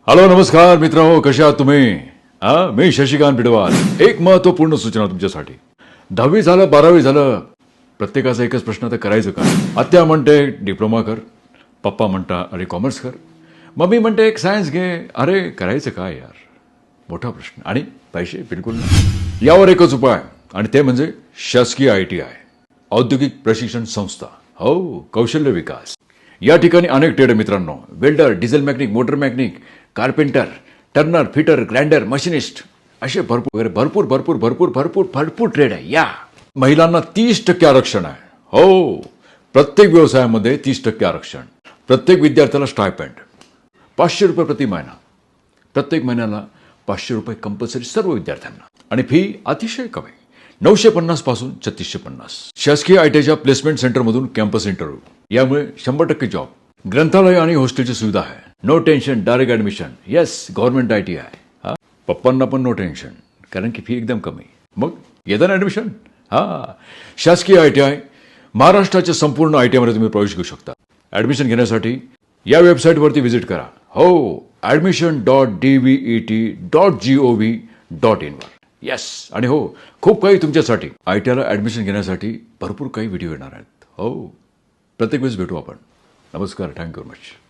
Hello नमस्कार मित्रांनो, कशा आहात तुम्ही? मी शशिकांत बिडवाल. एक महत्वपूर्ण सूचना तुमच्यासाठी. 10वी झालं 12वी झालं, प्रत्येकाचा एकच प्रश्न, तर करायचं काय? आत्या म्हणते डिप्लोमा कर, पप्पा म्हणता अरे कॉमर्स कर, मम्मी म्हणते एक सायन्स घे. अरे करायचं काय यार? मोठा प्रश्न. आणि पैसे बिलकुल नाही. यावर एकच उपाय, आणि ते म्हणजे शासकीय ITI, औद्योगिक प्रशिक्षण संस्था. हो, कौशल्य विकास. या ठिकाणी अनेक ट्रेड आहे मित्रांनो. Welder, diesel mechanic, motor mechanic, carpenter, Turner, fitter, grinder, machinist, असे भरपूर भरपूर भरपूर भरपूर भरपूर भरपूर ट्रेड आहे. या महिलांना 30% आरक्षण आहे. हो, प्रत्येक व्यवसायामध्ये 30% आरक्षण. प्रत्येक विद्यार्थ्याला स्टायपेंड ₹500 प्रति महिना. प्रत्येक महिन्याला ₹500 कंपल्सरी सर्व विद्यार्थ्यांना. आणि फी अतिशय कमी, 950 पासून 3650. शासकीय ITIच्या प्लेसमेंट सेंटरमधून कॅम्पस इंटरव्ह्यू. यामुळे 100% जॉब. ग्रंथालय आणि हॉस्टेलची सुविधा आहे. No tension, direct admission. Yes, government ITI. पप्पांना पण नो टेन्शन, कारण की फी एकदम कमी. मग येतं ना ऍडमिशन? शासकीय ITI महाराष्ट्राच्या संपूर्ण ITI मध्ये तुम्ही प्रवेश घेऊ शकता. ऍडमिशन घेण्यासाठी या वेबसाईटवरती व्हिजिट करा. हो, admission.dvet.gov.in वर. येस. आणि हो, खूप काही तुमच्यासाठी. ITIला ऍडमिशन घेण्यासाठी भरपूर काही व्हिडिओ येणार आहेत. हो, प्रत्येक वेळेस भेटू आपण. नमस्कार. Thank you very much.